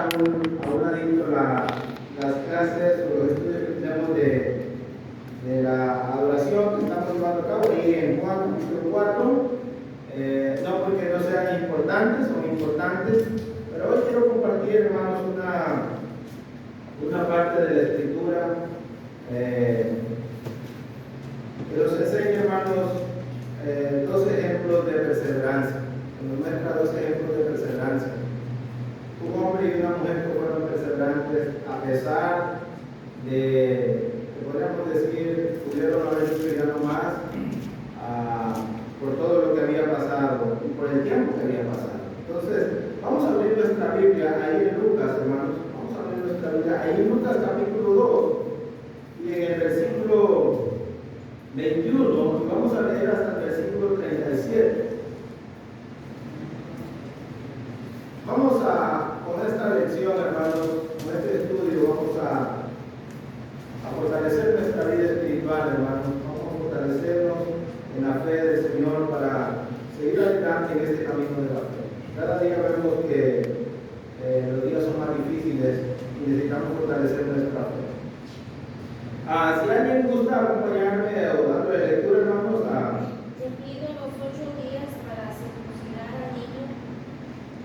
aún adicto las clases o los estudios que tenemos de la adoración que estamos llevando a cabo ahí en Juan capítulo 4. No porque no sean importantes, son importantes, pero hoy quiero compartir, hermanos, una parte de la escritura que nos enseña, hermanos, dos ejemplos de perseverancia. Nos muestra dos ejemplos de perseverancia. Un hombre y una mujer que fueron perseverantes a pesar de, podríamos decir, pudieron haber hecho ya no más por todo lo que había pasado y por el tiempo que había pasado. Entonces, vamos a abrir nuestra Biblia ahí en Lucas, hermanos. Vamos a abrir nuestra Biblia ahí en Lucas capítulo 2 y en el versículo 21, y vamos a leer hasta el versículo 37. Vamos con esta lección, hermanos, con este estudio, vamos a fortalecer nuestra vida espiritual, hermanos. Vamos a fortalecernos en la fe del Señor para seguir adelante en este camino de la fe. Cada día vemos que los días son más difíciles y necesitamos fortalecer nuestra fe. Si alguien gusta acompañarme o darle lectura, hermanos, Cumplidos los 8 días para circuncidar al niño,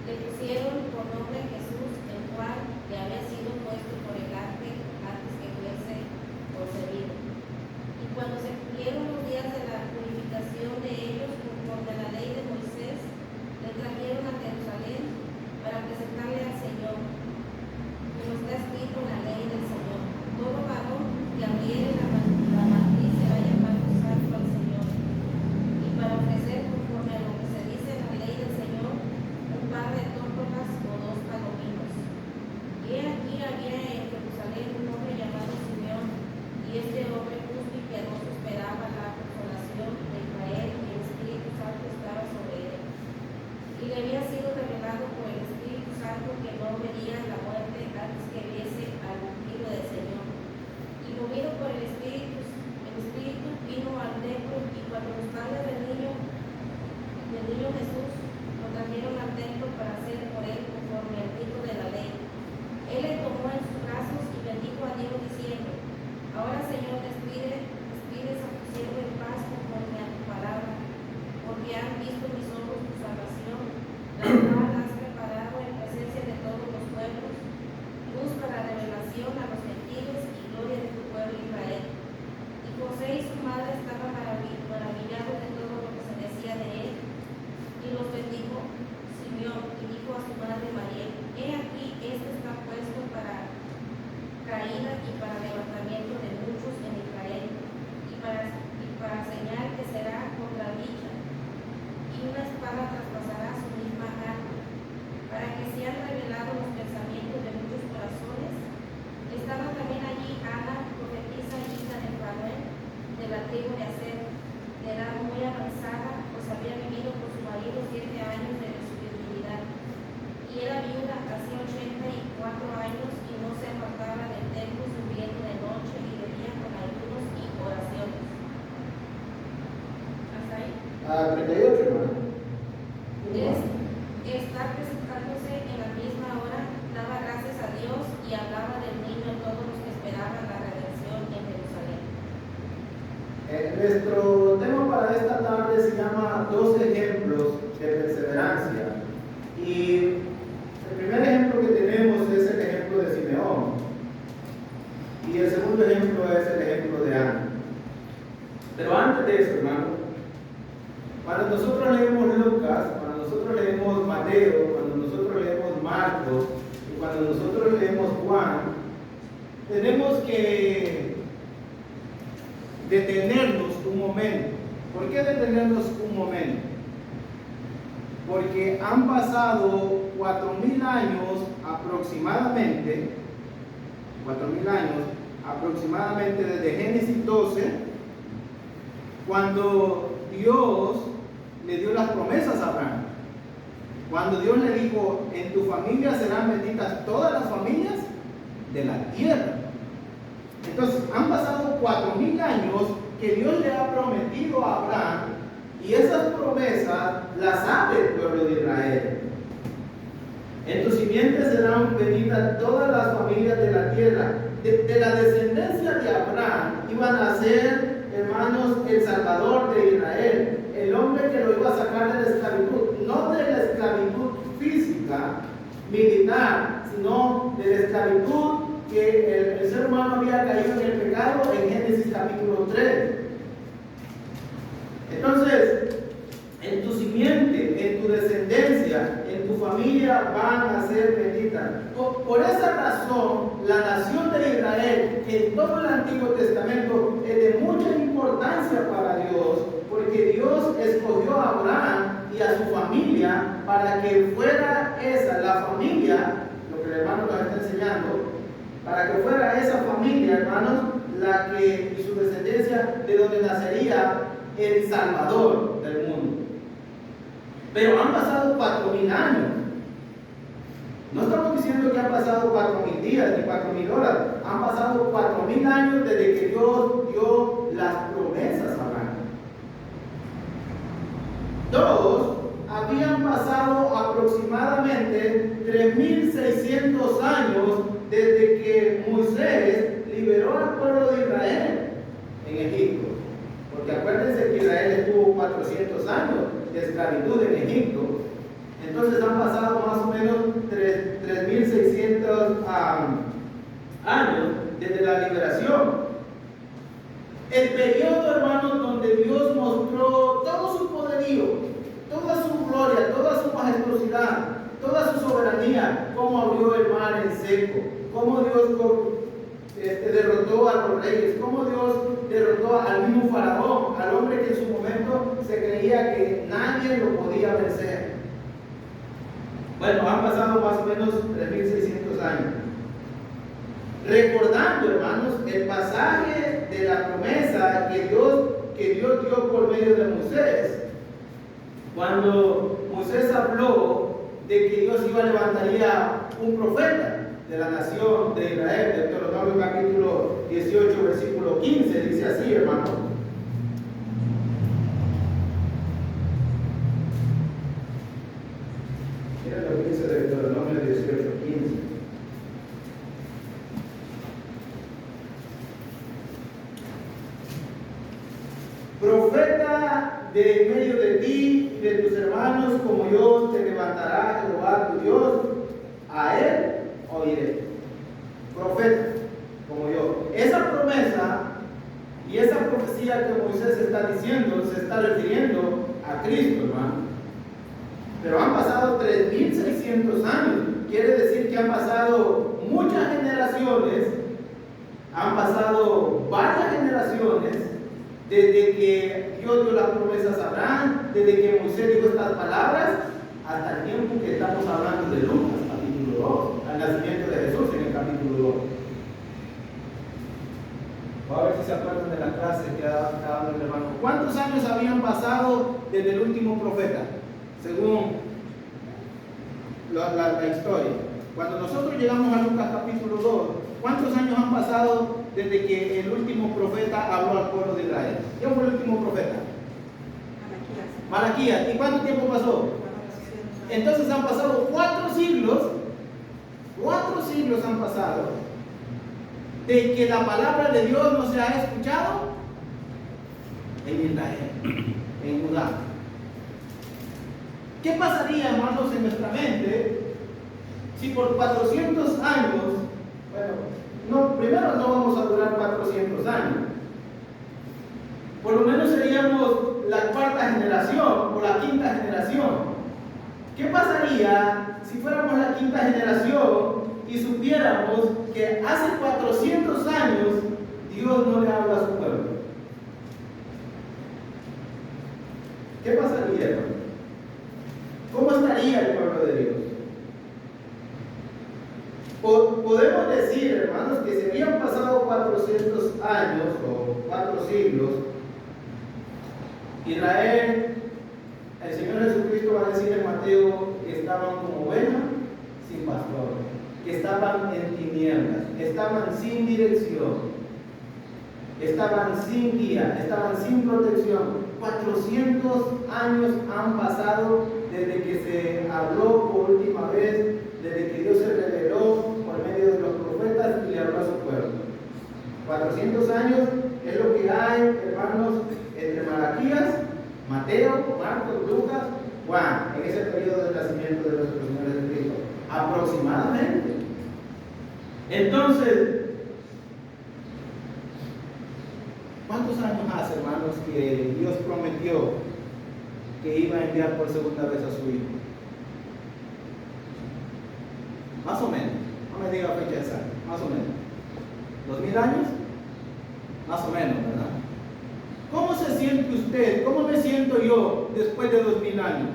le pusieron por nombre Jesús, el cual le había sido puesto por el ángel antes que fuese concebido. Y cuando se cumplieron los días de la purificación de ellos conforme a la ley de Moisés, le trajeron a Jerusalén para presentarle al Señor, como está escrito en la ley del Señor: todo varón que abriere la matriz será llamado santo al Señor. Y para ofrecer, conforme a lo que se dice en la ley del Señor, un par de tórtolas o 2 palominos. Y he aquí había en Jerusalén un hombre llamado Simeón, y este hombre justo y piadoso esperaba la consolación de Israel, y el Espíritu Santo estaba sobre él. Y le había sido revelado por el Espíritu Santo que no vería la muerte antes que viese al ungido del Señor. Y movido por el Espíritu vino al templo, y cuando los padres del niño Jesús lo trajeron al templo para hacer por él conforme al rito de la ley, él le tomó en sus brazos y bendijo a Dios diciendo: ahora, Señor, despides a tu siervo en paz conforme a tu palabra, porque han visto mis ojos tu salvación, la cual has preparado en presencia de todos los pueblos, luz para revelación a los gentiles y gloria de tu pueblo Israel. Y José y su madre estaban maravillados de todo lo que se decía de él, y los bendijo Simeón, y dijo a su madre María: he aquí, este está puesto para caída y para levantamiento de muchos en Israel, y para señal que será contra dicha, y una espada traspasará su misma alma, para que sean revelados los pensamientos de muchos corazones. Estaba también allí Ana, profetisa, hija de Fanuel, de la tribu de Aser, de edad muy avanzada, pues había vivido con su marido 7 años de su virginidad, y era viuda hacía 84 años, y no se apartaba del templo subiendo de noche y de día con ayunos y oraciones. ¿Hasta ahí? 38, hermano. Está presentándose en la misma hora, daba gracias a Dios y hablaba del niño a todos los que esperaban la redención en Jerusalén. Nuestro tema para esta tarde se llama Dos ejemplos de perseverancia. Y el primer ejemplo que tenemos es el ejemplo de Simeón. Y el segundo ejemplo es el ejemplo de Ana. Pero antes de eso, hermano, cuando nosotros leemos Lucas, cuando nosotros leemos Mateo, cuando nosotros leemos Marcos y cuando nosotros leemos Juan, tenemos que detenernos un momento. ¿Por qué detenernos un momento? Porque han pasado 4,000 años aproximadamente, 4,000 años aproximadamente desde Génesis 12, cuando Dios le dio las promesas a Abraham. Cuando Dios le dijo: en tu familia serán benditas todas las familias de la tierra. Entonces, han pasado 4,000 años que Dios le ha prometido a Abraham, y esas promesas las sabe el pueblo de Israel. En tu simiente serán benditas todas las familias de la tierra. De la descendencia de Abraham iban a ser, hermanos, el Salvador de Israel, el hombre que lo iba a sacar de la esclavitud, no de la esclavitud física, militar, sino de la esclavitud que el ser humano había caído en el pecado en Génesis capítulo 3. Entonces, en tu simiente, en tu descendencia, en tu familia van a ser benditas. Por esa razón, la nación de Israel en todo el Antiguo Testamento es de mucha importancia para Dios, porque Dios escogió a Abraham y a su familia para que fuera esa, la familia, lo que el hermano nos está enseñando, para que fuera esa familia, hermanos, la que y su descendencia de donde nacería el Salvador del mundo. Pero han pasado 4,000 años. No estamos diciendo que han pasado 4,000 días ni 4,000 horas. Han pasado 4,000 años desde que Dios dio las promesas a Abraham. Todos habían pasado aproximadamente 3,600 años desde que Moisés liberó al pueblo de Israel en Egipto. Porque acuérdense que Israel estuvo 400 años de esclavitud en Egipto. Entonces han pasado más o menos 3,600 años desde la liberación. El periodo, hermanos, donde Dios mostró todo su poderío, toda su gloria, toda su majestuosidad, toda su soberanía, cómo abrió el mar en seco, cómo Dios derrotó a los reyes, cómo Dios derrotó al mismo faraón, al hombre que en su momento se creía que nadie lo podía vencer. Bueno, han pasado más o menos 3,600 años. Recordando, hermanos, el pasaje de la promesa que Dios dio por medio de Moisés, cuando Moisés habló de que Dios levantaría un profeta de la nación de Israel, de Deuteronomio capítulo 18, versículo 15, dice así, hermano. Mira lo que dice Deuteronomio 18, 15. Profeta de en medio de ti y de tus hermanos, como yo, te levantará Jehová tu Dios, a él oiré. Profeta, como yo. Esa promesa y esa profecía que Moisés está diciendo, se está refiriendo a Cristo, hermano. Pero han pasado 3,600 años. Quiere decir que han pasado muchas generaciones, han pasado varias generaciones, desde que Dios dio las promesas a Abraham, desde que Moisés dijo estas palabras, hasta el tiempo que estamos hablando de Lucas, capítulo 2, al nacimiento de Jesús en el capítulo 2. Voy a ver si se acuerdan de la clase que ha dado el hermano. ¿Cuántos años habían pasado desde el último profeta? Según la historia. Cuando nosotros llegamos a Lucas capítulo 2, ¿cuántos años han pasado desde que el último profeta habló al pueblo de Israel? ¿Quién fue el último profeta? Malaquías. ¿Y cuánto tiempo pasó? Entonces han pasado 4 siglos. 4 siglos han pasado de que la palabra de Dios no se ha escuchado en Israel, en Judá. ¿Qué pasaría, hermanos, en nuestra mente si por 400 años, primero no vamos a durar 400 años, por lo menos seríamos la 4ª generación o la 5ª generación? ¿Qué pasaría si fuéramos la 5ª generación y supiéramos que hace 400 años Dios no le habla a su pueblo? ¿Qué pasaría, hermano? ¿Cómo estaría el pueblo de Dios? Podemos decir, hermanos, que si habían pasado 400 años o 4 siglos, Israel, el Señor Jesucristo va a decir en Mateo que estaban como ovejas sin pastor, que estaban en tinieblas, estaban sin dirección, estaban sin guía, estaban sin protección. 400 años han pasado desde que se habló por última vez desde que Dios se reveló por medio de los profetas y le habló a su pueblo. 400 años es lo que hay, hermanos, entre Malaquías, Mateo, Marcos, Lucas, Juan, en ese periodo del nacimiento de nuestro Señor Jesucristo, aproximadamente. Entonces, ¿cuántos años hace, hermanos, que Dios prometió que iba a enviar por segunda vez a su Hijo? Más o menos, no me diga fecha exacta, más o menos. ¿2000 años? Más o menos, ¿verdad? ¿Cómo se siente usted? ¿Cómo me siento yo después de 2000 años?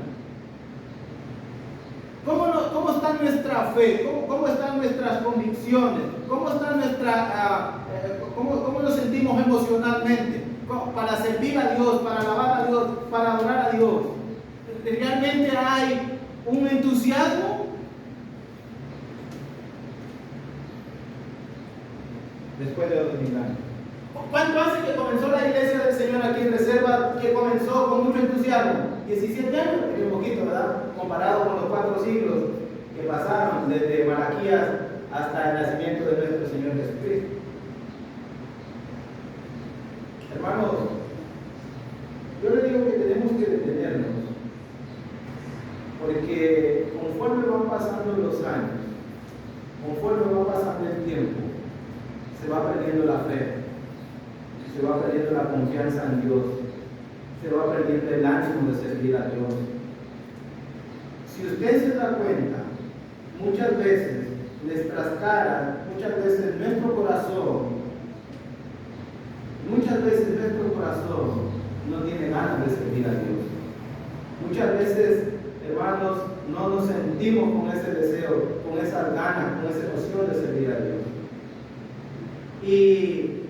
¿Cómo está nuestra fe? ¿Cómo están nuestras convicciones? ¿Cómo está cómo nos sentimos emocionalmente? Para servir a Dios, para alabar a Dios, para adorar a Dios. ¿Realmente hay un entusiasmo? Después de 2000 años. ¿Cuánto hace que comenzó la iglesia del Señor aquí en Reserva? Que comenzó con mucho entusiasmo. 17 años, es un poquito, ¿verdad? Comparado con los 4 siglos que pasaron desde Malaquías hasta el nacimiento de nuestro Señor Jesucristo. Hermanos, yo le digo que tenemos que detenernos, porque conforme van pasando los años, conforme va pasando el tiempo, se va perdiendo la fe, se va perdiendo la confianza en Dios, se va perdiendo el ánimo de servir a Dios. Si usted se da cuenta, muchas veces nuestras caras, muchas veces nuestro corazón no tiene ganas de servir a Dios. Muchas veces, hermanos, no nos sentimos con ese deseo, con esas ganas, con esa emoción de servir a Dios. Y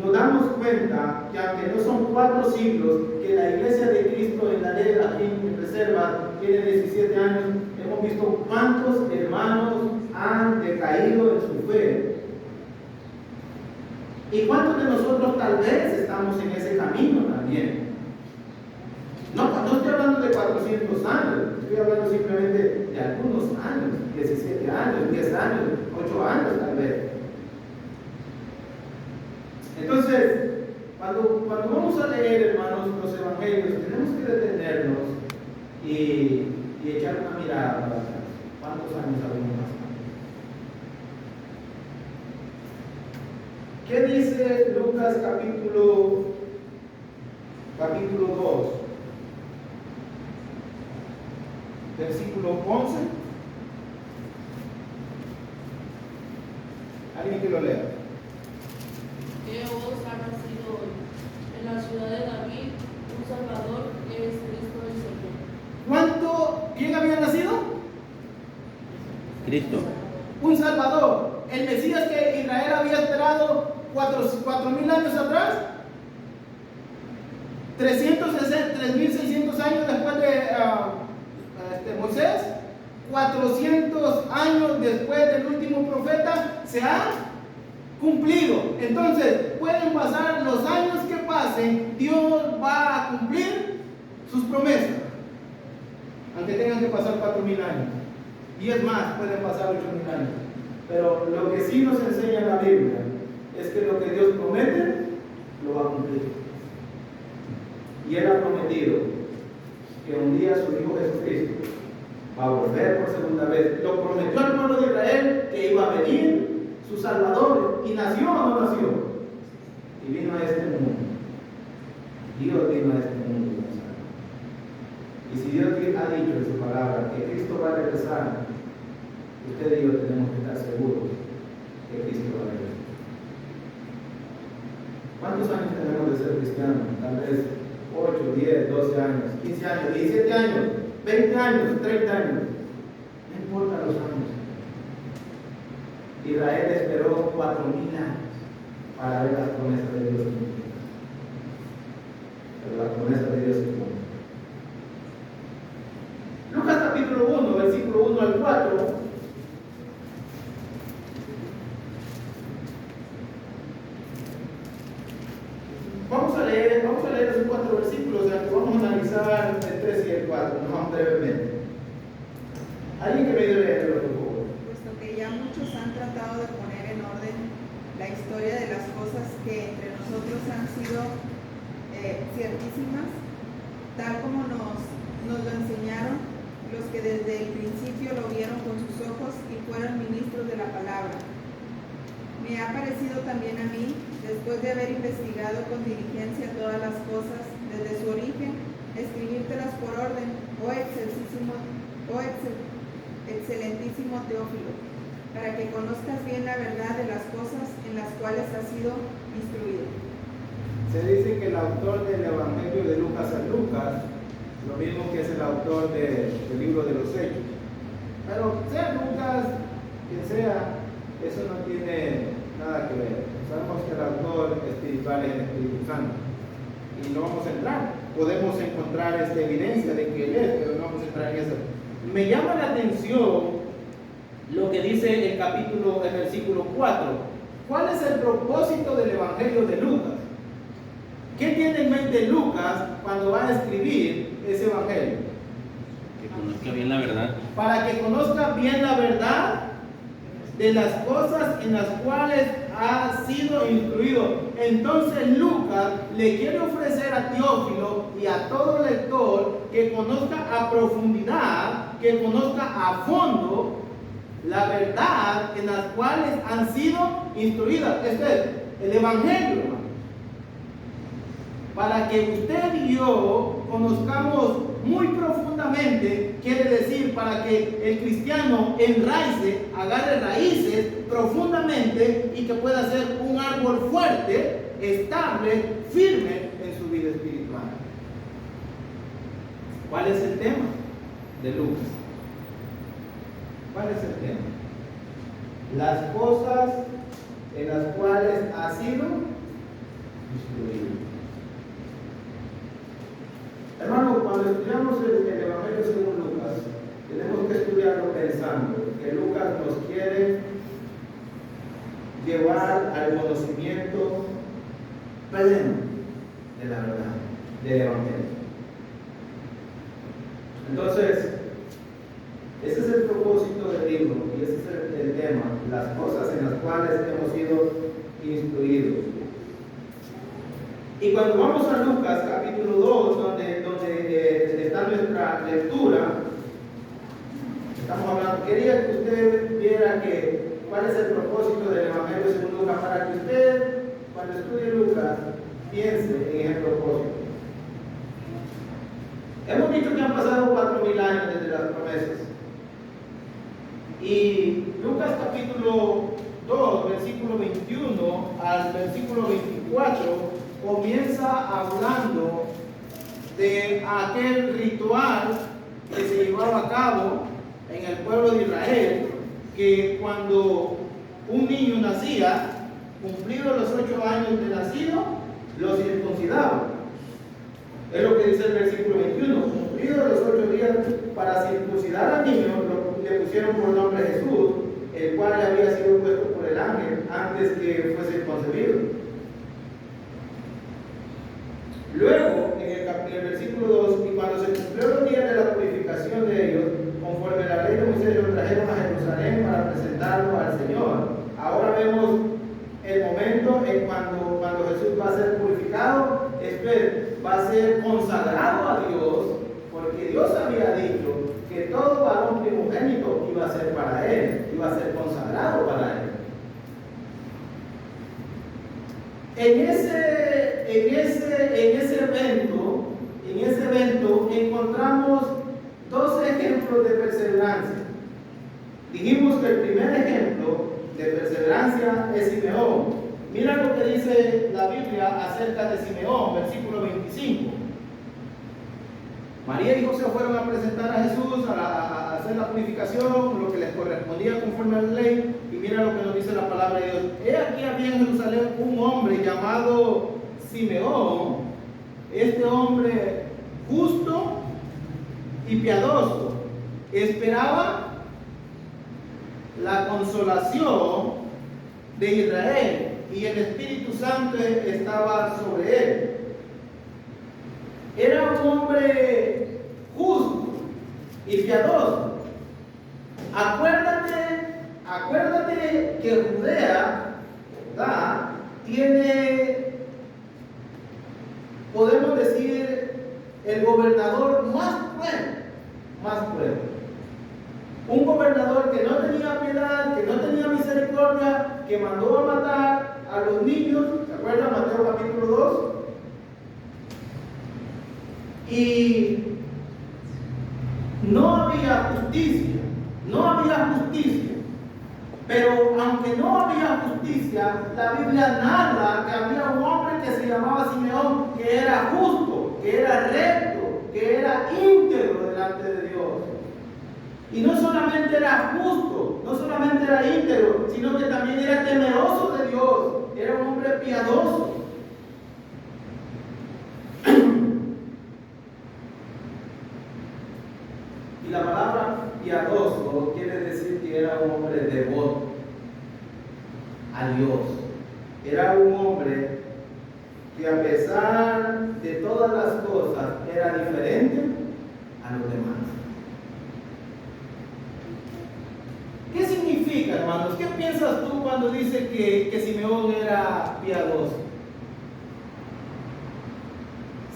nos damos cuenta que aunque no son 4 siglos, que la iglesia de Cristo en la ley aquí en Reserva tiene 17 años, hemos visto cuántos hermanos han decaído en su fe. ¿Y cuántos de nosotros tal vez estamos en ese camino también? No estoy hablando de 400 años, estoy hablando simplemente de algunos años, 17 años, 10 años, 8 años tal vez. Entonces, cuando vamos a leer, hermanos, los evangelios, tenemos que detenernos y echar una mirada para atrás. ¿Cuántos años habíamos pasado? ¿Qué dice Lucas capítulo 2, versículo 11? ¿Alguien que lo lea? Que os ha nacido hoy en la ciudad de David un Salvador, que es Cristo el Señor. ¿Quién había nacido? Cristo. Un Salvador. El Mesías que Israel había esperado 4.000 años atrás, 3.600 años después de Moisés, 400 años después del último profeta, se ha cumplido. Entonces, pueden pasar los años que pasen, Dios va a cumplir sus promesas, aunque tengan que pasar 4.000 años. Y es más, pueden pasar 8.000 años. Pero lo que sí nos enseña la Biblia es que lo que Dios promete, lo va a cumplir. Y Él ha prometido que un día su Hijo Jesucristo va a volver por segunda vez. Lo prometió al pueblo de Israel que iba a venir su Salvador. ¿Y nació o no nació? Y vino a este mundo. Dios vino a este mundo. Y si Dios ha dicho en su palabra que Cristo va a regresar, usted y yo tenemos que estar seguros que Cristo va a regresar. ¿Cuántos años tenemos de ser cristianos? Tal vez 8, 10, 12 años, 15 años, 17 años, 20 años, 30 años. No importa los años. Israel esperó 4.000 años para ver las promesas de Dios cumplidas. Pero las promesas de Dios se cumplen. Lucas capítulo 1, versículo 1 al 4. Vamos a leer esos 4 versículos, o sea, que vamos a analizar el 3 y el 4, nos vamos brevemente. ¿Alguien que me ayude a leerlo, por favor? tratado de poner en orden la historia de las cosas que entre nosotros han sido ciertísimas, tal como nos lo enseñaron los que desde el principio lo vieron con sus ojos y fueron ministros de la palabra. Me ha parecido también a mí, después de haber investigado con diligencia todas las cosas desde su origen, escribírtelas por orden, excelentísimo Teófilo, para que conozcas bien la verdad de las cosas en las cuales has sido instruido. Se dice que el autor del Evangelio de Lucas es Lucas, lo mismo que es el autor del libro de los Hechos. Pero sea Lucas, quien sea, eso no tiene nada que ver. Sabemos que el autor espiritual es el Espíritu Santo. Y no vamos a entrar. Podemos encontrar evidencia de que él es, pero no vamos a entrar en eso. Me llama la atención lo que dice el versículo 4. ¿Cuál es el propósito del Evangelio de Lucas? ¿Qué tiene en mente Lucas cuando va a escribir ese Evangelio? Que conozca bien la verdad. Para que conozca bien la verdad de las cosas en las cuales ha sido instruido. Entonces Lucas le quiere ofrecer a Teófilo y a todo lector que conozca a profundidad, que conozca a fondo la verdad en las cuales han sido instruidas. Este es el Evangelio, hermano. Para que usted y yo conozcamos muy profundamente, quiere decir para que el cristiano agarre raíces profundamente y que pueda ser un árbol fuerte, estable, firme en su vida espiritual. ¿Cuál es el tema de Lucas? ¿Cuál es el tema? Las cosas en las cuales ha sido instruido. Hermano, cuando estudiamos el Evangelio según Lucas, tenemos que estudiarlo pensando que Lucas nos quiere llevar al conocimiento pleno de la verdad, del Evangelio. Entonces, ese es el propósito del libro y ese es el tema, las cosas en las cuales hemos sido instruidos. Y cuando vamos a Lucas capítulo 2, donde está nuestra lectura, estamos hablando, quería que usted viera cuál es el propósito del Evangelio según Lucas, para que usted, cuando estudie Lucas, piense en el propósito. Hemos dicho que han pasado 4.000 años desde las promesas. Y Lucas capítulo 2, versículo 21 al versículo 24, comienza hablando de aquel ritual que se llevaba a cabo en el pueblo de Israel, que cuando un niño nacía, cumplidos los 8 años de nacido, lo circuncidaban. Es lo que dice el versículo 21. Cumplidos los 8 días para circuncidar al niño, le pusieron por nombre Jesús, el cual le había sido puesto por el ángel antes que fuese concebido. Luego, en el versículo 2, y cuando se cumplió los días de la purificación de ellos, conforme a la ley de Moisés, lo trajeron a Jerusalén para presentarlo al Señor. Ahora vemos el momento en cuando Jesús va a ser purificado, va a ser consagrado a Dios, porque Dios había dicho que todo varón primogénito iba a ser para Él, iba a ser consagrado para Él. En ese evento encontramos 2 ejemplos de perseverancia. Dijimos que el primer ejemplo de perseverancia es Simeón. Mira lo que dice la Biblia acerca de Simeón, versículo 25. María y José fueron a presentar a Jesús a hacer la purificación, lo que les correspondía conforme a la ley. Y mira lo que nos dice la palabra de Dios. He aquí había en Jerusalén un hombre llamado Simeón. Este hombre justo y piadoso esperaba la consolación de Israel y el Espíritu Santo estaba sobre él. Era un hombre justo y piadoso. Acuérdate acuérdate que Judea, ¿verdad?, tiene, podemos decir, el gobernador más cruel. Un gobernador que no tenía piedad, que no tenía misericordia, que mandó a matar a los niños. ¿Se acuerdan? Mateo capítulo 2. Y no había justicia. Pero aunque no había justicia, la Biblia narra que había un hombre que se llamaba Simeón, que era justo, que era recto, que era íntegro delante de Dios. Y no solamente era justo, no solamente era íntegro, sino que también era temeroso de Dios, era un hombre piadoso. Y la palabra piadoso quiere decir que era un hombre devoto a Dios. Era un hombre que a pesar de todas las cosas era diferente a los demás. ¿Qué significa, hermanos? ¿Qué piensas tú cuando dice que Simeón era piadoso?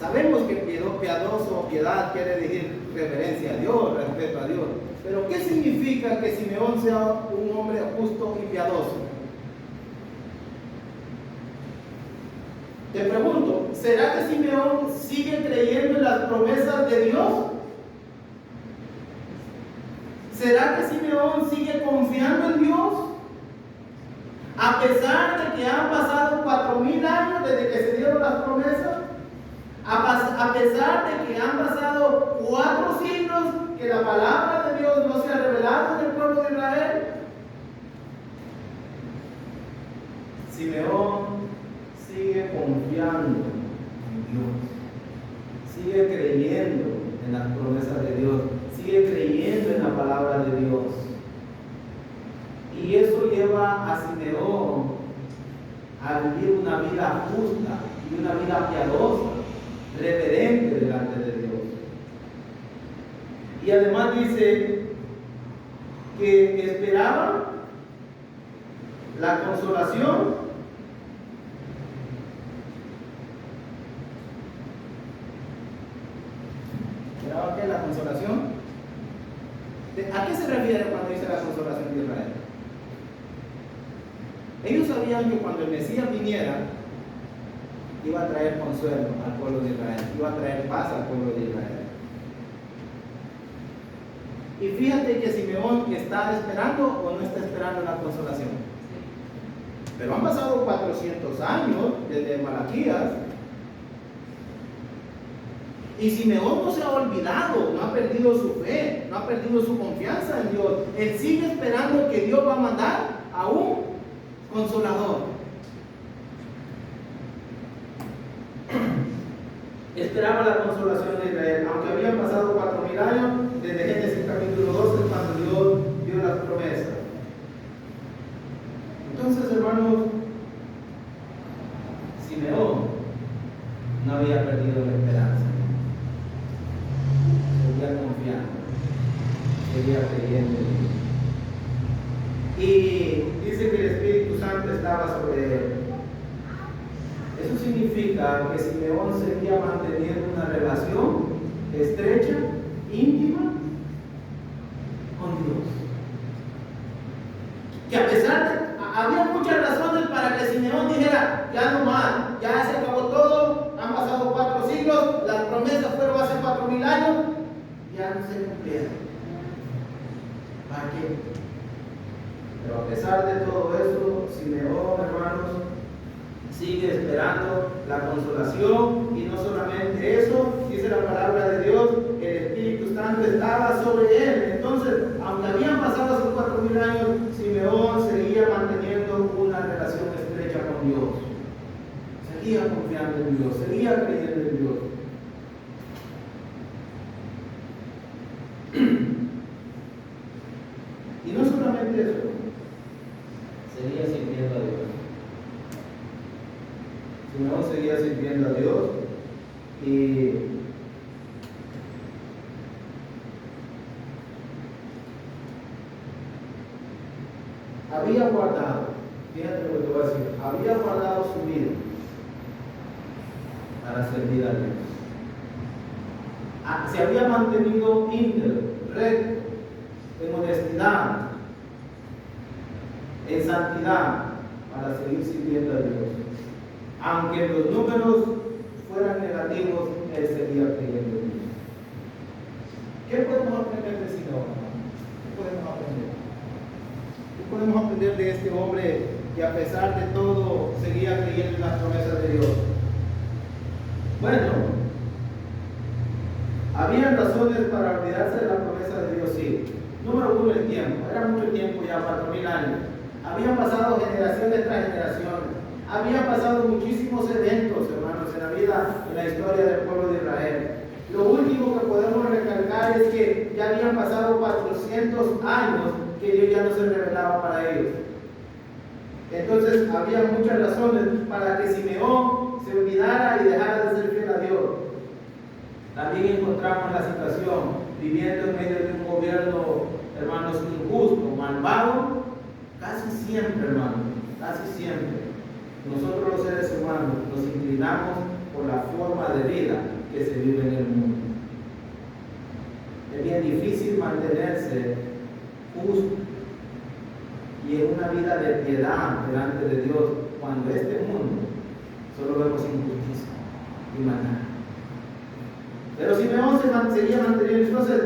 Sabemos que piadoso o piedad quiere decir reverencia a Dios, respeto a Dios. Pero ¿qué significa que Simeón sea un hombre justo y piadoso? Te pregunto, ¿será que Simeón sigue creyendo en las promesas de Dios? ¿Será que Simeón sigue confiando en Dios? A pesar de que han pasado 4,000 años desde que se dieron las promesas, a pesar de que han pasado 4 siglos que la palabra de Dios no se ha revelado en el pueblo de Israel, Simeón sigue confiando en Dios, sigue creyendo en las promesas de Dios, sigue creyendo en la palabra de Dios. Y eso lleva a Simeón a vivir una vida justa y una vida piadosa, reverente delante de Dios. Y además dice que esperaba la consolación ¿Esperaba qué? ¿La consolación? ¿A qué se refiere cuando dice la consolación de Israel? Ellos sabían que cuando el Mesías viniera, iba a traer consuelo al pueblo de Israel, iba a traer paz al pueblo de Israel. Y fíjate que Simeón está esperando o no está esperando la consolación. Pero han pasado 400 años desde Malaquías. Y Simeón no se ha olvidado, no ha perdido su fe, no ha perdido su confianza en Dios. Él sigue esperando que Dios va a mandar a un consolador. Esperaba la consolación de Israel, aunque habían pasado 4,000 años desde Génesis capítulo 12 cuando Dios dio las promesas. Entonces, hermanos, Simeón no había perdido la esperanza. Seguía confiando, seguía creyendo en Dios. Y dice que el Espíritu Santo estaba sobre él. Eso significa que Simeón seguía manteniendo una relación estrecha, íntima con Dios. Que a pesar de, había muchas razones para que Simeón dijera, ya no más, ya se acabó todo, han pasado 4 siglos, las promesas fueron hace 4,000 años, ya no se cumplieron. ¿Para qué? Pero a pesar de todo eso, Simeón, hermanos, sigue esperando la consolación. Y no solamente eso, dice la palabra de Dios, el Espíritu Santo estaba sobre él. Entonces, aunque habían pasado esos 4,000 años, Simeón seguía manteniendo una relación estrecha con Dios. Seguía confiando en Dios, seguía creyendo en Dios. Y no solamente eso, seguía sirviendo a Dios. Simeón seguía sirviendo a Dios y había guardado, fíjate lo que te voy a decir, había guardado su vida para servir a Dios. Se había mantenido íntegro, recto, en honestidad, en santidad, para seguir sirviendo a Dios. Aunque los números fueran negativos, él seguía creyendo en Dios. ¿Qué podemos aprender de Simeón? ¿Qué podemos aprender? ¿Qué podemos aprender de este hombre que a pesar de todo seguía creyendo en las promesas de Dios? Bueno, habían razones para olvidarse de la promesa de Dios, sí. Número uno, el tiempo. Era mucho tiempo ya, 4,000 años. Habían pasado generaciones tras generaciones. Habían pasado muchísimos eventos, hermanos, en la vida, en la historia del pueblo de Israel. Lo último que podemos recalcar es que ya habían pasado 400 años que Dios ya no se revelaba para ellos. Entonces, había muchas razones para que Simeón se olvidara y dejara de ser fiel a Dios. También encontramos la situación viviendo en medio de un gobierno, hermanos, injusto, malvado, casi siempre, hermanos, casi siempre. Nosotros los seres humanos nos inclinamos por la forma de vida que se vive en el mundo. Es bien difícil mantenerse justo y en una vida de piedad delante de Dios cuando este mundo solo vemos injusticia y maldad. Pero Simeón se seguía manteniendo. Entonces,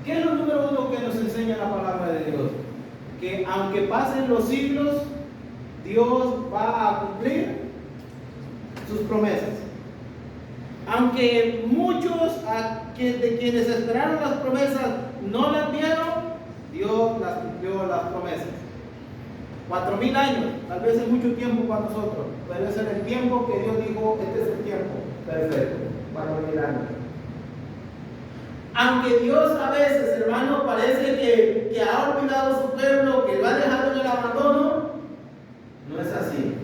¿qué es lo número uno que nos enseña la palabra de Dios? Que aunque pasen los siglos, Dios va a cumplir sus promesas. Aunque muchos de quienes esperaron las promesas no las vieron, Dios las cumplió las promesas. 4,000 años, tal vez es mucho tiempo para nosotros, pero ese es el tiempo que Dios dijo, este es el tiempo perfecto, 4,000 años. Aunque Dios a veces, hermano, parece que ha olvidado a su pueblo, que lo ha dejado en el abandono, no es así.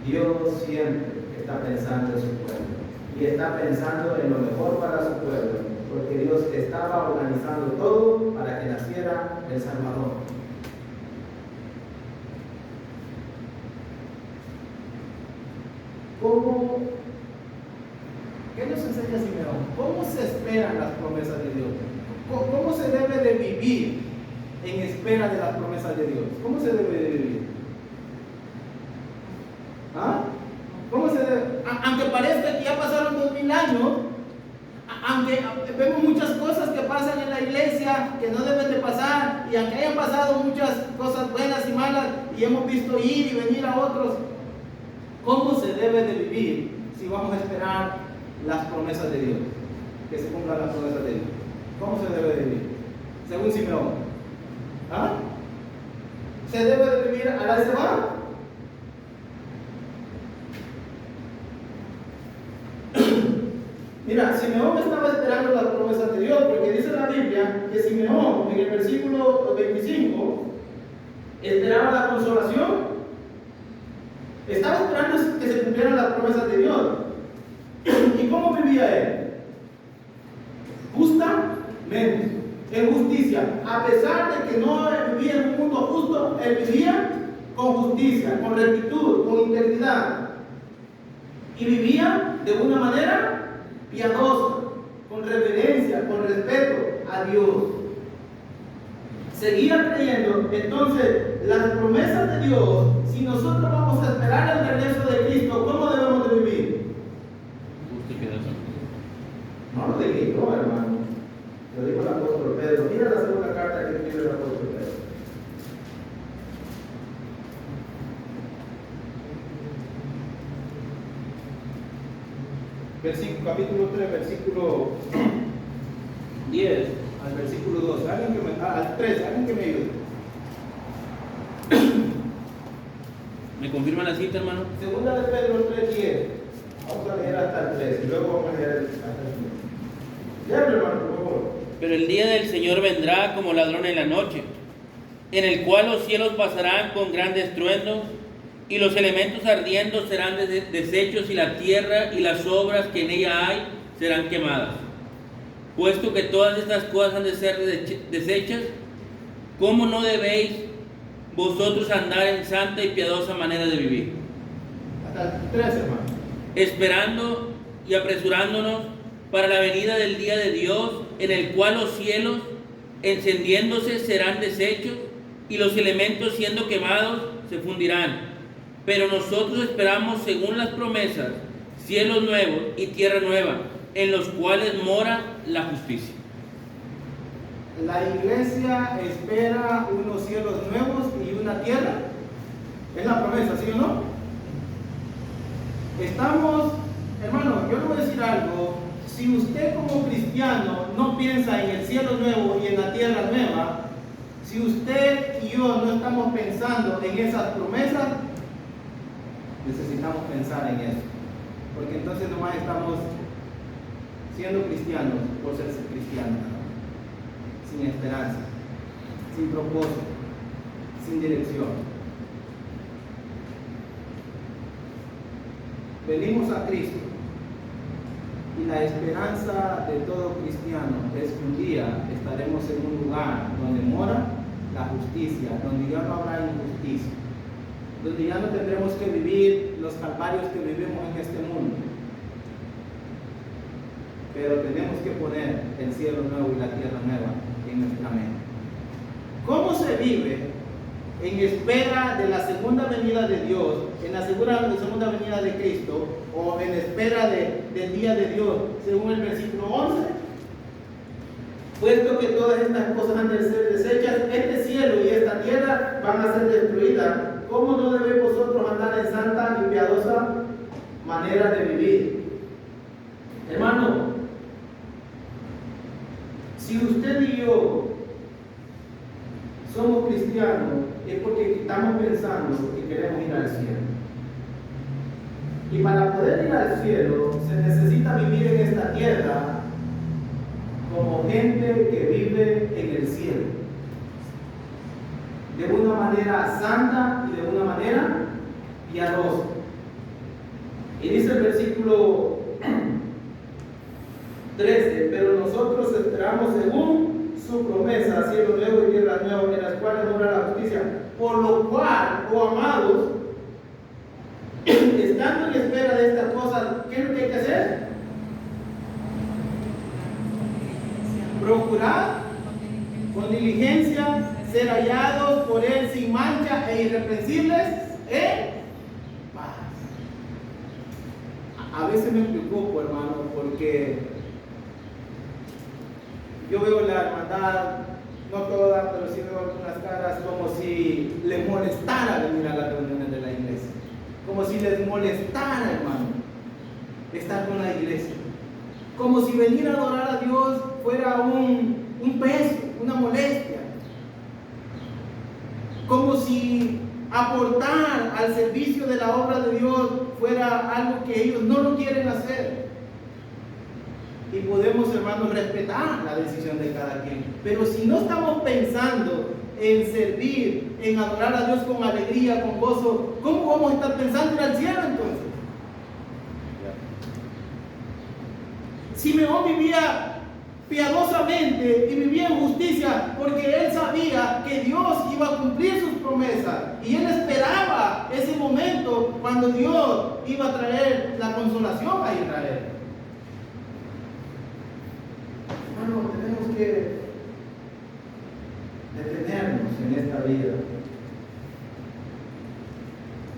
Dios siempre está pensando en su pueblo y está pensando en lo mejor para su pueblo, porque Dios estaba organizando todo para que naciera el Salvador. ¿Qué nos enseña Simeón? ¿Cómo se esperan las promesas de Dios? ¿Cómo se debe de vivir en espera de las promesas de Dios? ¿Cómo se debe de vivir? ¿Cómo se debe? Aunque parezca que ya pasaron 2,000 años, aunque vemos muchas cosas que pasan en la iglesia que no deben de pasar, y aunque hayan pasado muchas cosas buenas y malas, y hemos visto ir y venir a otros, ¿cómo se debe de vivir si vamos a esperar las promesas de Dios? Que se cumplan las promesas de Dios. ¿Cómo se debe de vivir? Según Simeón. ¿Se debe de vivir a la semana? Mira, Simeón estaba esperando las promesas de Dios, porque dice la Biblia que Simeón, en el versículo 25, esperaba la consolación. Estaba esperando que se cumplieran las promesas de Dios. ¿Y cómo vivía él? Justamente, en justicia. A pesar de que no vivía en un mundo justo, él vivía con justicia, con rectitud, con integridad. Y vivía de una manera piadosa, con reverencia, con respeto a Dios. Seguía creyendo. Entonces, las promesas de Dios, si nosotros vamos a esperar el regreso de Cristo, ¿cómo debemos de vivir? No lo dije yo, hermano. Lo dijo el apóstol Pedro. Mira la segunda carta que escribe el apóstol Pedro. Capítulo 3, versículo 10 al versículo 12. Al 3, alguien que me ayude. ¿Me confirman la cita, hermano? Segunda de Pedro 3:10. Vamos a leer hasta el 3 y luego vamos a leer hasta el 10. Léalo, hermano, por favor. Pero el día del Señor vendrá como ladrón en la noche, en el cual los cielos pasarán con gran estruendo, y los elementos ardiendo serán deshechos, y la tierra y las obras que en ella hay serán quemadas. Puesto que todas estas cosas han de ser deshechas, ¿cómo no debéis vosotros andar en santa y piadosa manera de vivir? Hasta el 13, hermano. Esperando y apresurándonos para la venida del día de Dios, en el cual los cielos, encendiéndose, serán deshechos, y los elementos, siendo quemados, se fundirán. Pero nosotros esperamos, según las promesas, cielos nuevos y tierra nueva, en los cuales mora la justicia. La iglesia espera unos cielos nuevos y una tierra. Es la promesa, ¿sí o no? Estamos, hermano, yo le voy a decir algo. Si usted como cristiano no piensa en el cielo nuevo y en la tierra nueva, si usted y yo no estamos pensando en esas promesas, necesitamos pensar en eso. Porque entonces nomás estamos siendo cristianos por ser cristianos, sin esperanza, sin propósito, sin dirección. Venimos a Cristo y la esperanza de todo cristiano es que un día estaremos en un lugar donde mora la justicia, donde ya no habrá injusticia, donde ya no tendremos que vivir los calvarios que vivimos en este mundo. Pero tenemos que poner el cielo nuevo y la tierra nueva en nuestra mente. ¿Cómo se vive en espera de la segunda venida de Dios, en la segunda venida de Cristo, o en espera del día de Dios, según el versículo 11? Puesto que todas estas cosas han de ser desechas, este cielo y esta tierra van a ser destruidas. ¿Cómo no debéis vosotros andar en santa y piadosa manera de vivir? Hermano, si usted y yo somos cristianos, es porque estamos pensando que queremos ir al cielo. Y para poder ir al cielo, se necesita vivir en esta tierra como gente que vive en el cielo, de una manera santa y de una manera piadosa. Y dice el versículo 13, pero nosotros esperamos según su promesa, cielo nuevo y tierra nueva, en las cuales mora la justicia. Por lo cual, oh amados, estando en espera de estas cosas, ¿qué es lo que hay que hacer? Procurar con diligencia ser hallados por Él sin mancha e irreprensibles en paz. A veces me preocupo, hermano, porque yo veo la hermandad, no toda, pero sí veo algunas caras como si les molestara venir a las reuniones de la iglesia, como si les molestara, hermano, estar con la iglesia, como si venir a adorar a Dios fuera un peso, una molestia, como si aportar al servicio de la obra de Dios fuera algo que ellos no lo quieren hacer. Y podemos, hermanos, respetar la decisión de cada quien. Pero si no estamos pensando en servir, en adorar a Dios con alegría, con gozo, ¿cómo vamos a estar pensando en el cielo entonces? Simeón vivía piadosamente y vivía en justicia porque él sabía que Dios iba a cumplir sus promesas y él esperaba ese momento cuando Dios iba a traer la consolación a Israel. Hermano, tenemos que detenernos en esta vida.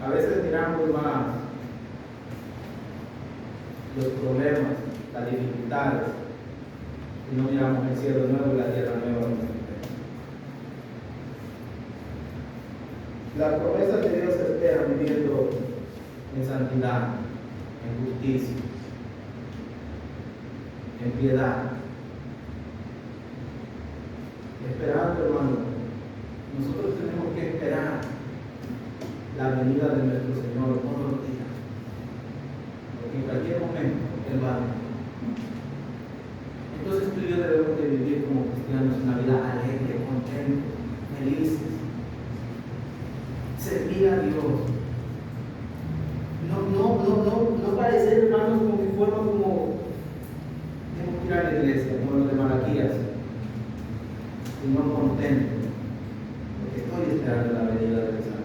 A veces miramos más los problemas, las dificultades, y no miramos el cielo nuevo y la tierra nueva. Las promesas de Dios se esperan viviendo en santidad, en justicia, en piedad. Esperando, hermano, nosotros tenemos que esperar la venida de nuestro Señor todos los días, porque en cualquier momento Él va a venir. Entonces tú y yo debemos de vivir como cristianos una vida alegre, contentos, felices, servir a Dios, no parecer, hermanos, como que forma como tengo que ir a la iglesia, como los de Malaquías, sino contentos, esperando la venida del Salvador.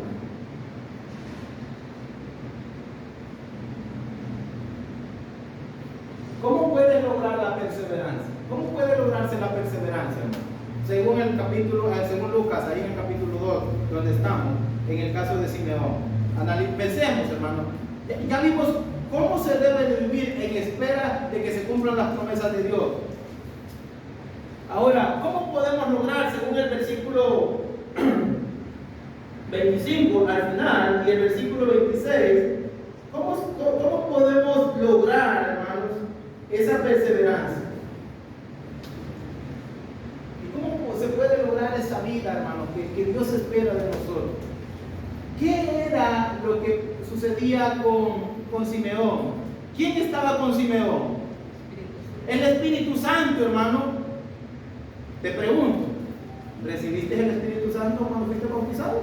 ¿Cómo puede lograr la perseverancia? ¿Cómo puede lograrse la perseverancia, hermano? Según Lucas, ahí en el capítulo 2, donde estamos, en el caso de Simeón. Pensemos, hermano. Ya vimos cómo se debe de vivir en espera de que se cumplan las promesas de Dios. Ahora, ¿cómo podemos lograr, según el versículo 25 al final y el versículo 26, cómo podemos lograr, hermanos, esa perseverancia? ¿Y cómo se puede lograr esa vida, hermanos, que Dios espera de nosotros? ¿Qué era lo que sucedía con Simeón? ¿Quién estaba con Simeón? El Espíritu Santo, hermano. Te pregunto, ¿recibiste el Espíritu Santo cuando fuiste bautizado?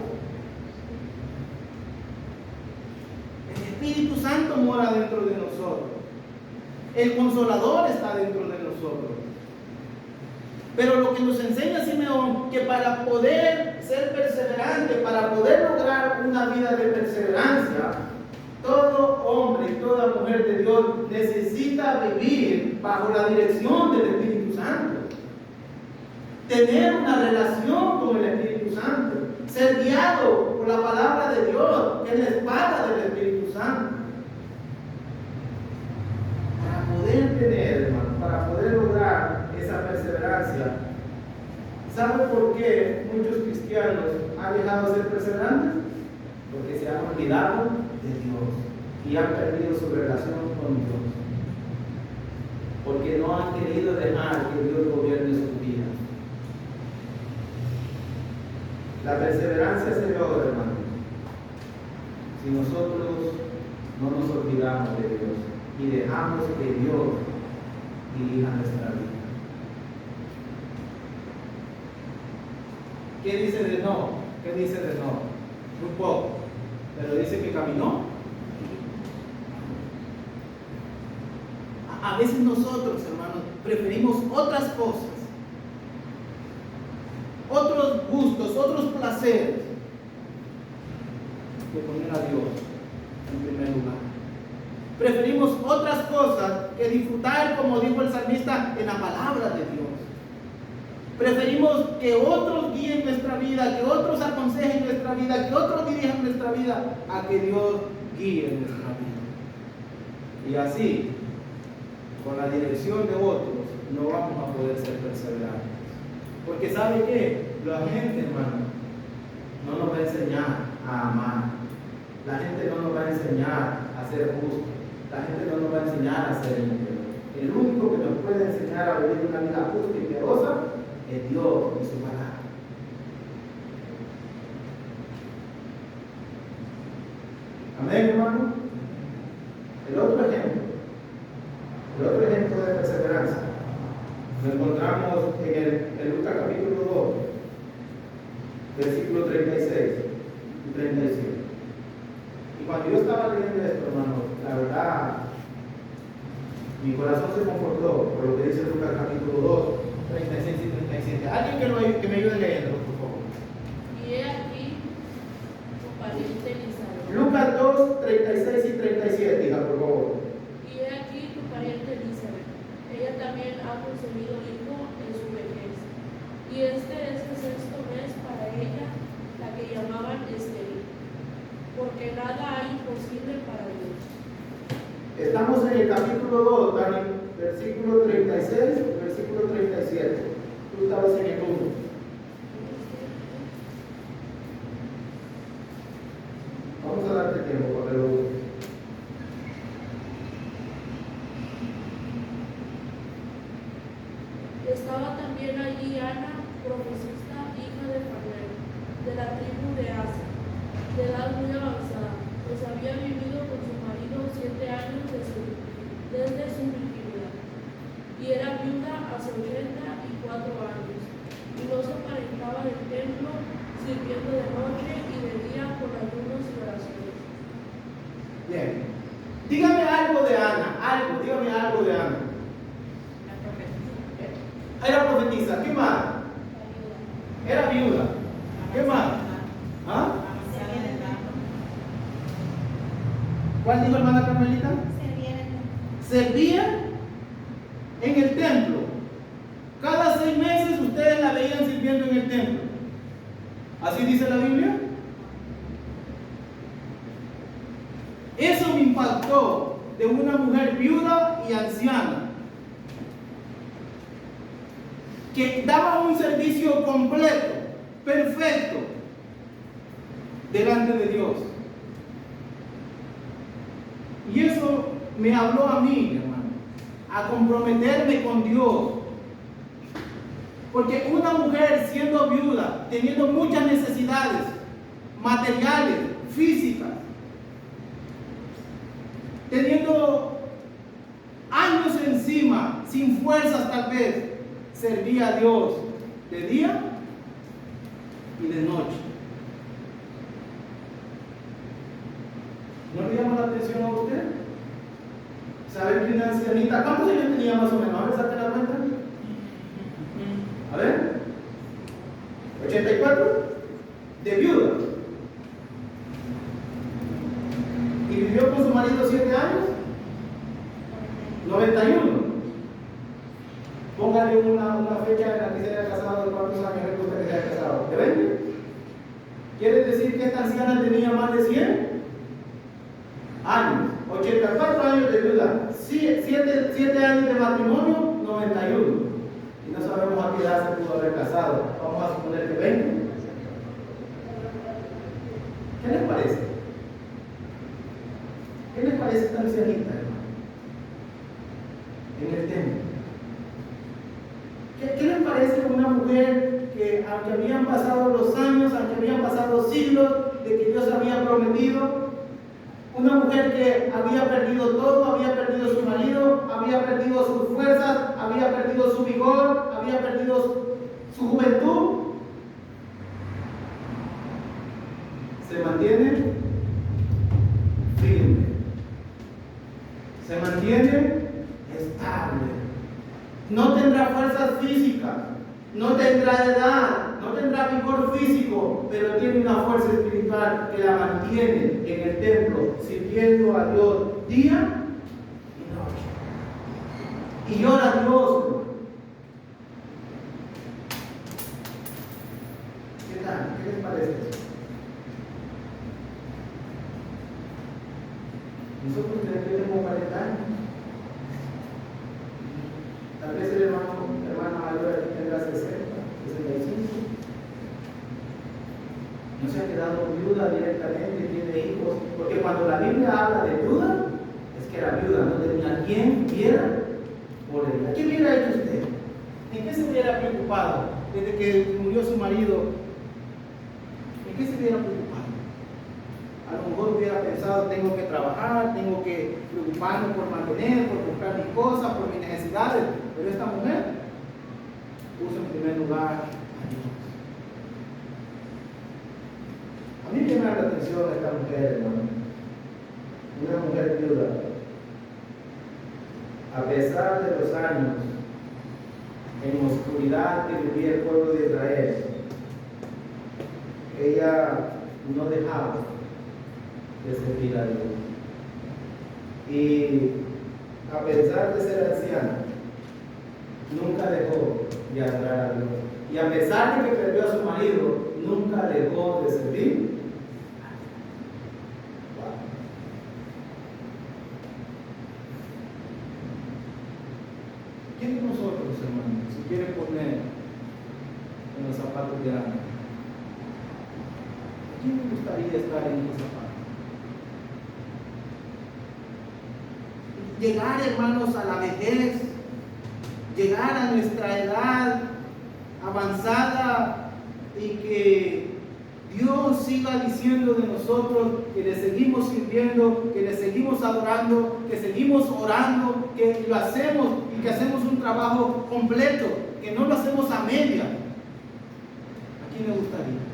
El Espíritu Santo mora dentro de nosotros. El Consolador está dentro de nosotros. Pero lo que nos enseña Simeón, que para poder ser perseverante, para poder lograr una vida de perseverancia, todo hombre y toda mujer de Dios necesita vivir bajo la dirección del Espíritu Santo. Tener una relación con el Espíritu Santo, ser guiado por la palabra de Dios, que es la espada del Espíritu Santo. Para poder tener, hermano, para poder lograr esa perseverancia, ¿sabe por qué muchos cristianos han dejado de ser perseverantes? Porque se han olvidado de Dios y han perdido su relación con Dios. Porque no han querido dejar que Dios gobierne sus vidas. La perseverancia se logra, hermano, si nosotros no nos olvidamos de Dios y dejamos que Dios dirija nuestra vida. ¿Qué dice de no? ¿Qué dice de no? Un poco, pero dice que caminó. A veces nosotros, hermanos, preferimos otras cosas, otros gustos, otros placeres, que poner a Dios en primer lugar. Preferimos otras cosas que disfrutar, como dijo el salmista, en la palabra de Dios. Preferimos que otros guíen nuestra vida, que otros aconsejen nuestra vida, que otros dirijan nuestra vida, a que Dios guíe nuestra vida. Y así, con la dirección de otros, no vamos a poder ser perseverantes. Porque ¿sabe qué? La gente, hermano, no nos va a enseñar a amar. La gente no nos va a enseñar a ser justos. La gente no nos va a enseñar a ser íntegros. El único que nos puede enseñar a vivir una vida justa y piadosa es Dios y su palabra. Amén, hermano. El otro ejemplo de perseverancia lo encontramos en Lucas capítulo 2, versículos 36 y 37. Y cuando yo estaba leyendo esto, hermano, la verdad, mi corazón se confortó por lo que dice Lucas capítulo 2, 36 y 37. Alguien que me ayude leyendo, por favor. Y he aquí tu pariente Elizabeth. Lucas 2, 36 y 37, hija, por favor. Y he aquí tu pariente Elizabeth. Ella también ha concebido hijo en su vejez. Y este es el sexto mes para ella, la que llamaban estéril, porque nada hay imposible para Dios. Estamos en el capítulo 2, Dani, versículo 36 y versículo 37. Tú estabas en el 1. Vamos a darte tiempo para que lo busques. Estaba también allí Ana, profetisa, hija de Fanuel, de la tribu de Aser, de edad muy avanzada, pues había vivido con su marido 7 años desde su virginidad, y era viuda hace 84 años, y no se aparentaba del templo, sirviendo de noche y de día con ayunos y oraciones. Bien. Dígame algo de Ana, dígame algo de Ana. Era profetisa, ¿qué más? Era viuda, ¿qué más? ¿Cuál dijo hermana Carmelita? Servían Servía en el templo. Cada 6 meses ustedes la veían sirviendo en el templo. ¿Así dice la Biblia? Eso me impactó de una mujer viuda y anciana que daba un servicio completo, perfecto, delante de Dios. Y eso me habló a mí, hermano, a comprometerme con Dios. Porque una mujer siendo viuda, teniendo muchas necesidades materiales, físicas, teniendo años encima, sin fuerzas tal vez, servía a Dios de día y de noche. ¿No le llama la atención a usted? ¿Sabe que una ancianita? ¿Cuántos años tenía más o menos? A ver, saque la cuenta. A ver, 84 de viuda. Y vivió con su marido 7 años. 91. Póngale una fecha en la que se haya casado. ¿De cuántos años es que usted se haya casado? ¿De 20? ¿Quiere decir que esta anciana tenía más de 100 años? 84 años de viuda, 7 años de matrimonio, 91. Y no sabemos a qué edad se pudo haber casado. Vamos a suponer que 20. ¿Qué les parece? ¿Qué les parece esta ancianita, hermano? En el templo. ¿Qué les parece una mujer que, aunque habían pasado los años, aunque habían pasado siglos de que Dios había prometido, una mujer que había perdido todo, había perdido su marido, había perdido sus fuerzas, había perdido su vigor, había perdido su juventud, se mantiene firme, se mantiene estable, no tendrá fuerzas físicas, no tendrá edad, no tendrá vigor físico, pero tiene una fuerza espiritual que la mantiene en el templo, sirviendo a Dios día y noche. Y ora a Dios. ¿Qué tal? ¿Qué les parece eso? Nosotros tenemos 40 años. Tal vez el hermano mayor tendrá 60, 65. No se ha quedado viuda directamente, tiene hijos. Porque cuando la Biblia habla de viuda, es que la viuda no tenía quien viera por ella. ¿Qué hubiera hecho usted? ¿En qué se hubiera preocupado desde que murió su marido? ¿En qué se hubiera preocupado? A lo mejor hubiera pensado, tengo que trabajar, tengo que preocuparme por mantener, por comprar mis cosas, por mis necesidades. Pero esta mujer puso en primer lugar a Dios. A mí me llama la atención esta mujer, hermano. Una mujer viuda. A pesar de los años en oscuridad que vivía el pueblo de Israel, ella no dejaba de servir a Dios. Y a pesar de ser anciana, nunca dejó de adorar a Dios. Y a pesar de que perdió a su marido, nunca dejó de servir. ¿Quién de nosotros, hermanos, si quiere poner en los zapatos de Ana? ¿Quién le gustaría estar en esos zapatos? Llegar, hermanos, a la vejez, llegar a nuestra edad avanzada y que Dios siga diciendo de nosotros que le seguimos sirviendo, que le seguimos adorando, que seguimos orando, que lo hacemos y que hacemos un trabajo completo, que no lo hacemos a media. ¿A quién le gustaría?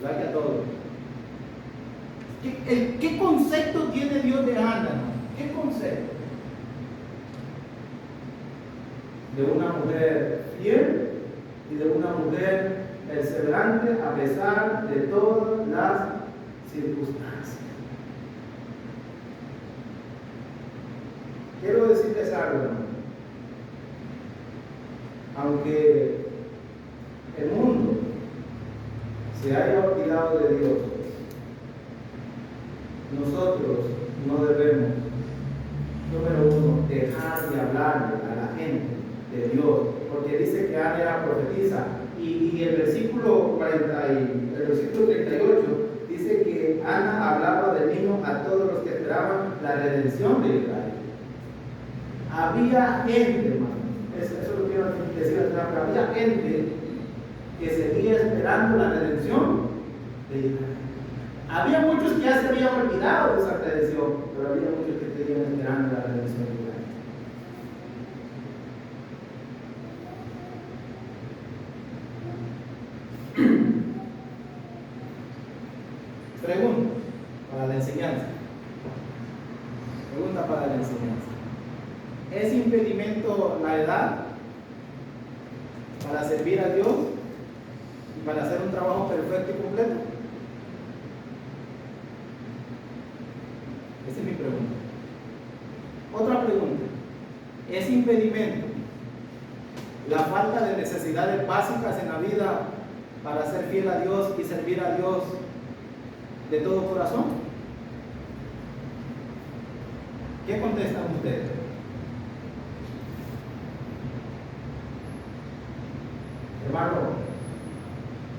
Gracias a todos. ¿Qué concepto tiene Dios de Ana? ¿Qué concepto? De una mujer fiel y de una mujer perseverante a pesar de todas las circunstancias. decirles algo, hermano. Aunque el mundo se haya olvidado de Dios, nosotros no debemos, número uno, dejar de hablarle a la gente de Dios, porque dice que Ana era profetisa, y el versículo 38 dice que Ana hablaba del niño a todos los que esperaban la redención de Israel. Había gente, hermano, eso lo quiero decir al final, había gente que seguía esperando la redención de Israel. Había muchos que ya se habían olvidado de esa redención, pero había muchos que seguían esperando la redención de Israel. Pregunta para la enseñanza. Pregunta para la enseñanza. ¿Es impedimento la edad para servir a Dios y para hacer un trabajo perfecto y completo? Esa es mi pregunta. Otra pregunta. ¿Es impedimento la falta de necesidades básicas en la vida para ser fiel a Dios y servir a Dios de todo corazón? ¿Qué contestan ustedes? Hermano,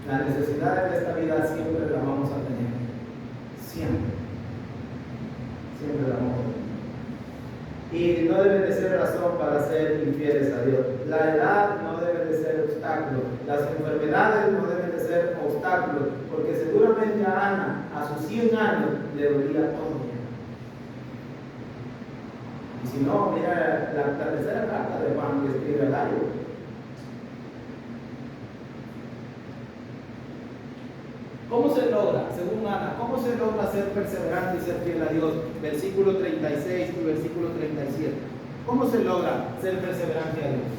las necesidades de esta vida siempre las vamos a tener. Siempre. Siempre las vamos a tener. Y no debe de ser razón para ser infieles a Dios. La edad no debe de ser obstáculo. Las enfermedades no deben de ser obstáculos. Porque seguramente a Ana, a sus 100 años, le dolía todo. Y si no, mira la tercera carta de Juan que escribe a Dario. ¿Cómo se logra, según Ana, cómo se logra ser perseverante y ser fiel a Dios? Versículo 36 y versículo 37. ¿Cómo se logra ser perseverante a Dios?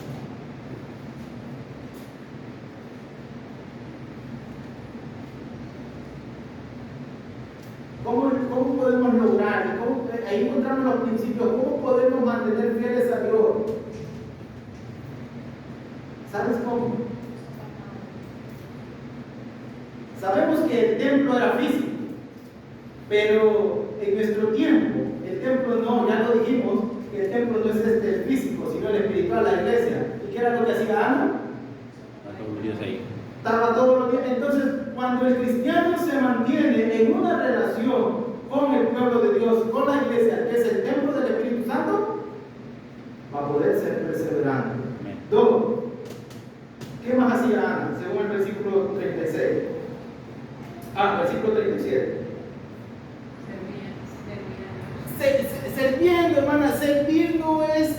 ¿Cómo podemos lograr? Ahí encontramos los principios. ¿Cómo podemos mantener fieles a Dios? ¿Sabes cómo? Sabemos que el templo era físico, pero en nuestro tiempo, el templo no, ya lo dijimos, que el templo no es el físico, sino el espiritual, la iglesia. ¿Y qué era lo que hacía Ana? Todos los días ahí. Estaba todos los días. Entonces, cuando el cristiano se mantiene en una relación con el pueblo de Dios, con la iglesia, que es el templo del Espíritu Santo, va a poder ser perseverante. Amén. 2. ¿Qué más hacía Ana? Según el versículo 36. Versículo 37. Serviendo, hermana, servir no es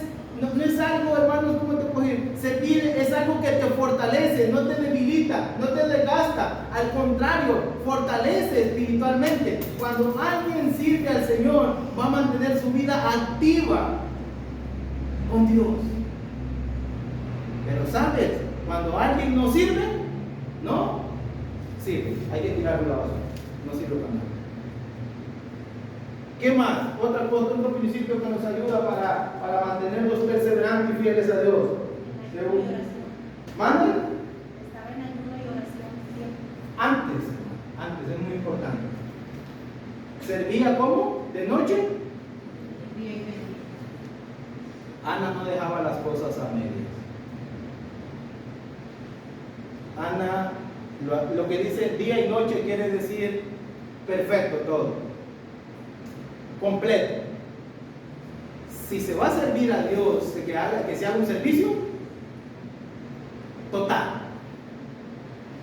algo, hermanos, ¿cómo te puedo decir? Servir es algo que te fortalece, no te debilita, no te desgasta, al contrario, fortalece espiritualmente. Cuando alguien sirve al Señor, va a mantener su vida activa con Dios. Pero ¿sabes? Cuando alguien no sirve, no sirve, hay que tirarlo a la basura, no sirve para nada. ¿Qué más? Otro principio que nos ayuda para mantenernos perseverantes y fieles a Dios. ¿Mande? Estaba en ayuno y oración siempre. Antes, es muy importante. ¿Servía cómo? ¿De noche? Ana no dejaba las cosas a medias. Ana, lo que dice día y noche quiere decir perfecto todo. Completo. Si se va a servir a Dios, que se haga un servicio total.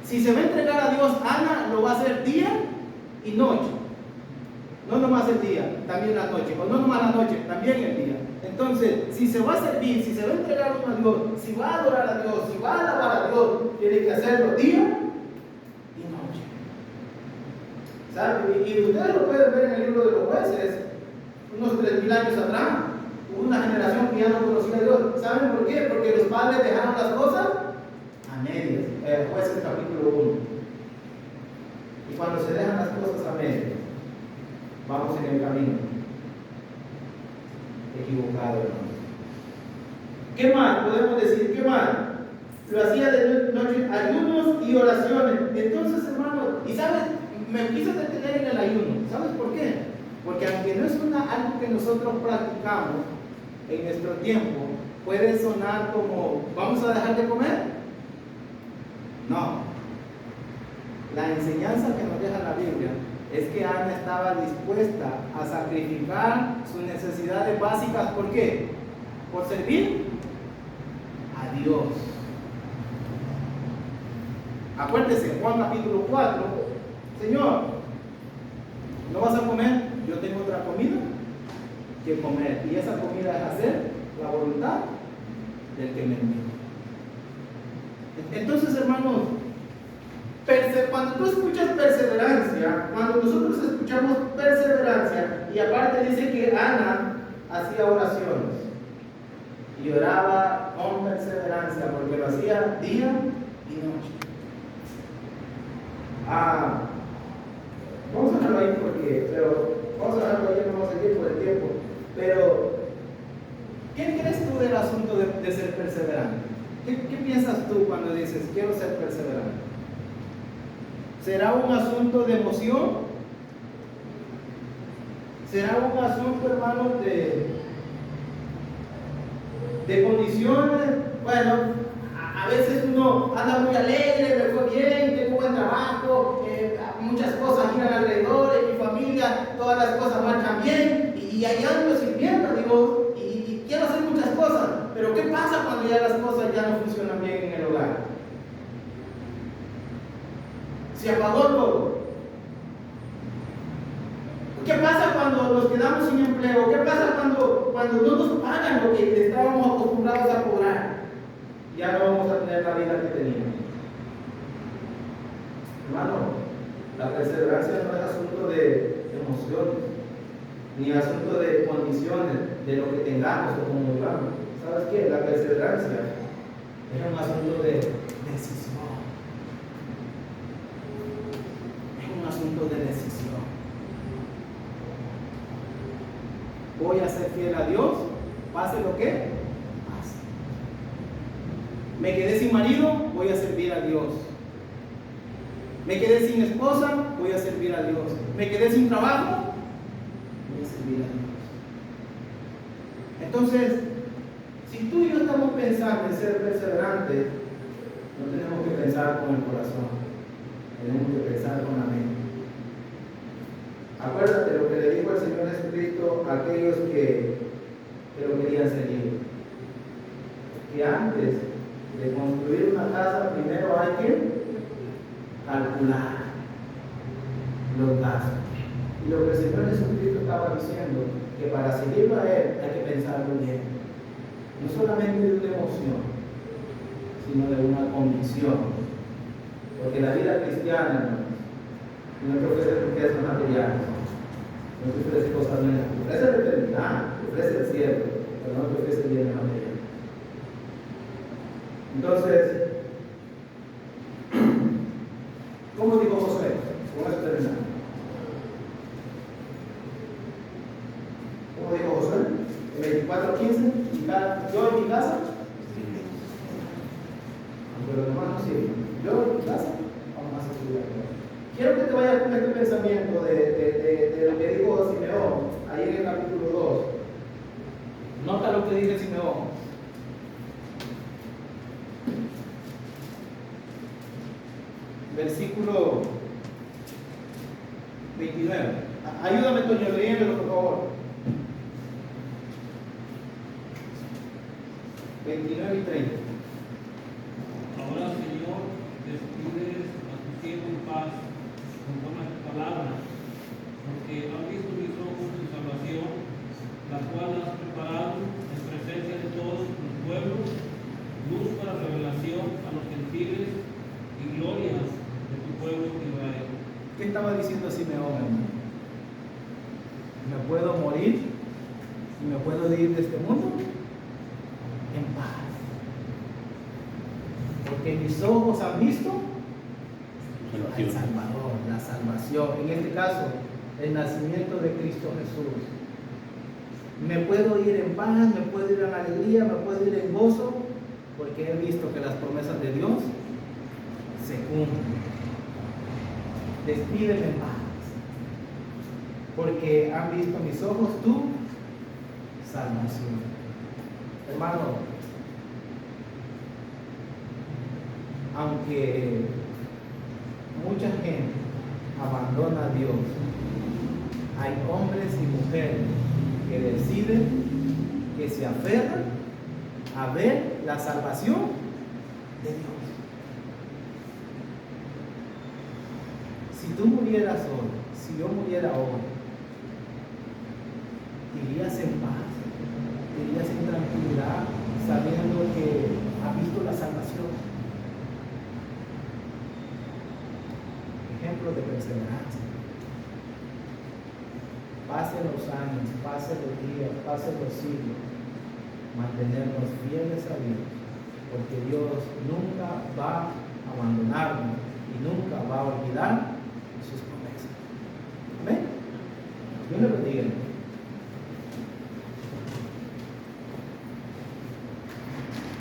Si se va a entregar a Dios, Ana lo va a hacer día y noche. No nomás el día, también la noche. O no nomás la noche, también el día. Entonces, si se va a servir, si se va a entregar a Dios, si va a adorar a Dios, si va a alabar a Dios, tiene que hacerlo día y noche. ¿Sabe? Y ustedes lo pueden ver en el libro de los jueces, unos 3000 años atrás, hubo una generación que ya no conocía a Dios. ¿Saben por qué? Porque los padres dejaron las cosas a medias. Jueces capítulo 1. Y cuando se dejan las cosas a medias, vamos en el camino equivocado, hermano. ¿Qué más podemos decir? ¿Qué más? Lo hacía de noche, ayunos y oraciones. Entonces, hermano, y sabes, me quise detener en el ayuno. ¿Sabes por qué? Porque aunque no es algo que nosotros practicamos en nuestro tiempo, puede sonar como, ¿vamos a dejar de comer? No. La enseñanza que nos deja la Biblia es que Ana estaba dispuesta a sacrificar sus necesidades básicas. ¿Por qué? Por servir a Dios. Acuérdese, Juan capítulo 4, Señor, ¿no vas a comer? Yo tengo otra comida que comer, y esa comida es hacer la voluntad del que me envió. Entonces, hermanos, cuando tú escuchas perseverancia, cuando nosotros escuchamos perseverancia, y aparte dice que Ana hacía oraciones y oraba con perseverancia, porque lo hacía día y noche. Vamos a dejarlo ahí vamos a dejarlo ahí, no vamos a seguir por el tiempo. Pero, ¿qué crees tú del asunto de ser perseverante? ¿Qué piensas tú cuando dices, quiero ser perseverante? ¿Será un asunto de emoción? ¿Será un asunto, hermanos, de condiciones? Bueno, a veces uno anda muy alegre, me fue bien, tengo buen trabajo, muchas cosas giran alrededor, en mi familia todas las cosas marchan bien, y allá ando sirviendo, digo, y quiero hacer muchas cosas. Pero ¿qué pasa cuando ya las cosas ya no funcionan bien en el hogar? Se apagó todo. ¿Qué pasa cuando nos quedamos sin empleo? ¿Qué pasa cuando no nos pagan lo que estábamos acostumbrados a cobrar? Ya no vamos a tener la vida que teníamos. Hermano, la perseverancia no es asunto de emociones, ni asunto de condiciones, de lo que tengamos o como vivamos. ¿Sabes qué? La perseverancia es un asunto de decisión. Es un asunto de decisión. Voy a ser fiel a Dios, pase lo que pase. Me quedé sin marido, voy a servir a Dios. Me quedé sin esposa, voy a servir a Dios. Me quedé sin trabajo, voy a servir a Dios. Entonces, si tú y yo estamos pensando en ser perseverantes, no tenemos que pensar con el corazón, tenemos que pensar con la mente. Acuérdate lo que le dijo el Señor Jesucristo a aquellos que lo querían seguir. Que antes de construir una casa, primero hay que calcular los gastos. Y lo que el Señor Jesucristo estaba diciendo, que para seguirlo a Él hay que pensarlo bien. No solamente de una emoción, sino de una convicción. Porque la vida cristiana no te ofrece riquezas materiales, no te ofrece cosas buenas, te ofrece la eternidad, te ofrece el cielo, pero no te ofrece bienes materiales. Entonces, ¿cómo dijo Josué? ¿Cómo es terminado? ¿Cómo dijo Josué? En 24:15, yo en mi casa, pero los demás no sirven. Yo en mi casa, vamos a seguir. Quiero que te vayas con este pensamiento de lo que dijo Simeón ahí en el capítulo 2. Nota lo que dice Simeón. Versículo 29. Ayúdame, Toño, leyéndolo, por favor. 29 y 30. Ahora, Señor, despides a tu siervo en paz, conforme a tu palabra, porque han visto mis ojos tu salvación, la cual has preparado en presencia de todos los pueblos, luz para revelación a los gentiles y gloria de tu pueblo Israel. ¿Qué estaba diciendo Simeón, hermano? ¿Me puedo morir? ¿Y me puedo ir de este mundo? En paz. Porque mis ojos han visto al Salvador, la salvación. En este caso, el nacimiento de Cristo Jesús. Me puedo ir en paz, me puedo ir en alegría, me puedo ir en gozo, porque he visto que las promesas de Dios se cumplen. Despídeme en paz, porque han visto mis ojos tu salvación. Hermano, aunque mucha gente abandona a Dios, hay hombres y mujeres que deciden, que se aferran a ver la salvación de Dios. Si tú murieras hoy, si yo muriera hoy, irías en paz, irías en tranquilidad, sabiendo que has visto la salvación. Ejemplo de perseverancia. Pasen los años, pasen los días, pasen los siglos, mantenernos fieles a Dios, porque Dios nunca va a abandonarnos y nunca va a olvidar sus promesas. Amén. Dios le bendiga.